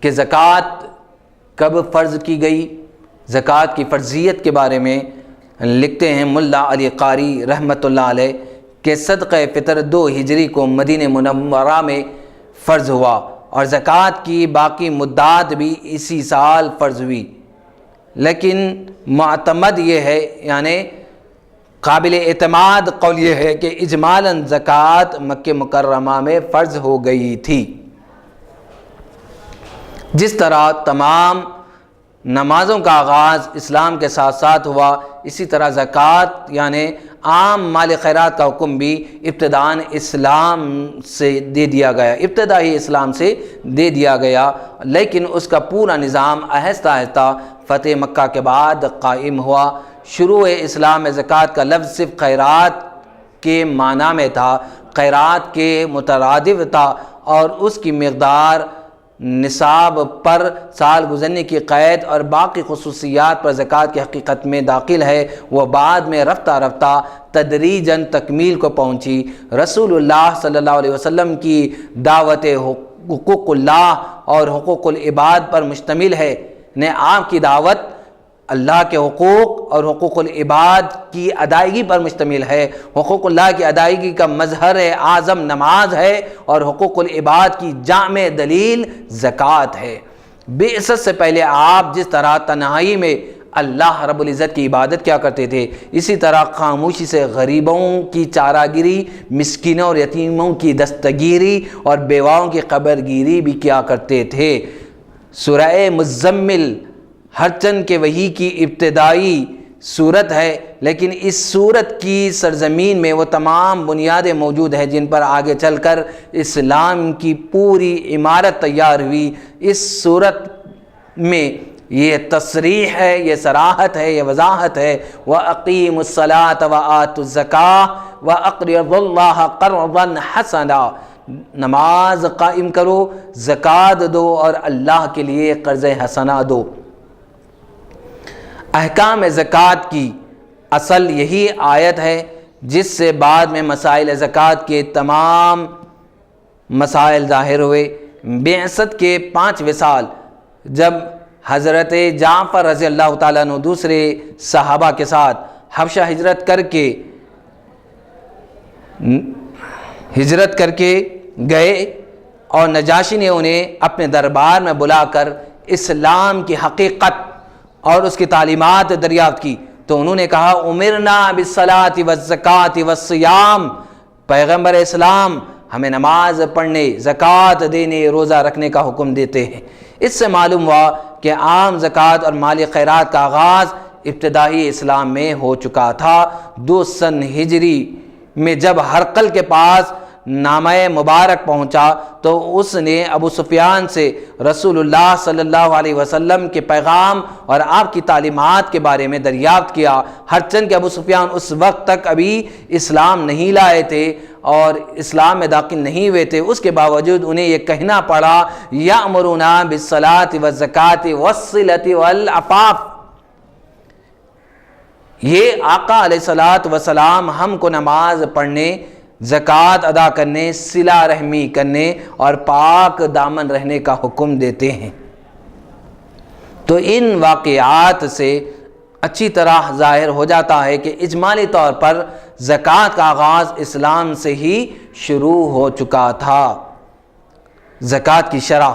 کہ زکوٰۃ کب فرض کی گئی۔ زکوٰۃ کی فرضیت کے بارے میں لکھتے ہیں ملا علی قاری رحمۃ اللہ علیہ کہ صدقہ فطر 2 ہجری کو مدینہ منورہ میں فرض ہوا اور زکوٰۃ کی باقی مدت بھی اسی سال فرض ہوئی، لیکن معتمد یہ ہے، یعنی قابل اعتماد قول یہ ہے کہ اجمالاً زکوٰۃ مکہ مکرمہ میں فرض ہو گئی تھی۔ جس طرح تمام نمازوں کا آغاز اسلام کے ساتھ ساتھ ہوا، اسی طرح زکوٰۃ یعنی عام مال خیرات کا حکم بھی ابتداً اسلام سے دے دیا گیا، ابتدائی اسلام سے دے دیا گیا، لیکن اس کا پورا نظام آہستہ آہستہ فتح مکہ کے بعد قائم ہوا۔ شروع اسلام میں زکوٰۃ کا لفظ صرف خیرات کے معنی میں تھا، خیرات کے مترادف تھا، اور اس کی مقدار، نصاب پر سال گزرنے کی قید اور باقی خصوصیات پر زکوٰۃ کی حقیقت میں داخل ہے۔ وہ بعد میں رفتہ رفتہ تدریجاً تکمیل کو پہنچی۔ رسول اللہ صلی اللہ علیہ وسلم کی دعوت حقوق اللہ اور حقوق العباد پر مشتمل ہے، آپ کی دعوت اللہ کے حقوق اور حقوق العباد کی ادائیگی پر مشتمل ہے۔ حقوق اللہ کی ادائیگی کا مظہر اعظم نماز ہے اور حقوق العباد کی جامع دلیل زکوٰۃ ہے۔ بعثت سے پہلے آپ جس طرح تنہائی میں اللہ رب العزت کی عبادت کیا کرتے تھے، اسی طرح خاموشی سے غریبوں کی چارہ گیری، مسکینوں اور یتیموں کی دستگیری اور بیواؤں کی قبرگیری بھی کیا کرتے تھے۔ سورہ مزمل ہرچند کہ وحی کی ابتدائی صورت ہے، لیکن اس صورت کی سرزمین میں وہ تمام بنیادیں موجود ہیں جن پر آگے چل کر اسلام کی پوری عمارت تیار ہوئی۔ اس صورت میں یہ تصریح ہے، یہ صراحت ہے، یہ وضاحت ہے، وَأَقِيمُوا الصَّلَاةَ وَآتُوا الزَّكَاةَ وَأَقْرِضُوا اللَّهَ قَرْضًا حَسَنًا، نماز قائم کرو، زکوٰۃ دو اور اللہ کے لیے قرض حسنہ دو۔ احکام زکوٰۃ کی اصل یہی آیت ہے جس سے بعد میں مسائل زکوٰۃ کے تمام مسائل ظاہر ہوئے۔ بعثت کے 5ویں سال جب حضرت جعفر رضی اللہ تعالیٰ عنہ دوسرے صحابہ کے ساتھ حبشہ ہجرت کر کے گئے اور نجاشی نے انہیں اپنے دربار میں بلا کر اسلام کی حقیقت اور اس کی تعلیمات دریافت کی، تو انہوں نے کہا امرنا بالصلاۃ والزکاۃ والصیام، پیغمبر اسلام ہمیں نماز پڑھنے، زکوٰۃ دینے، روزہ رکھنے کا حکم دیتے ہیں۔ اس سے معلوم ہوا کہ عام زکوٰۃ اور مالی خیرات کا آغاز ابتدائی اسلام میں ہو چکا تھا۔ 2 سن ہجری میں جب ہرقل کے پاس نامہ مبارک پہنچا تو اس نے ابو سفیان سے رسول اللہ صلی اللہ علیہ وسلم کے پیغام اور آپ کی تعلیمات کے بارے میں دریافت کیا، ہرچند کہ ابو سفیان اس وقت تک ابھی اسلام نہیں لائے تھے اور اسلام میں داخل نہیں ہوئے تھے، اس کے باوجود انہیں یہ کہنا پڑا یأمرنا بالصلاۃ والزکاۃ والصلۃ والعفاف، یہ آقا علیہ السلام ہم کو نماز پڑھنے، زکوٰۃ ادا کرنے، صلہ رحمی کرنے اور پاک دامن رہنے کا حکم دیتے ہیں۔ تو ان واقعات سے اچھی طرح ظاہر ہو جاتا ہے کہ اجمالی طور پر زکوٰۃ کا آغاز اسلام سے ہی شروع ہو چکا تھا۔ زکوٰۃ کی شرح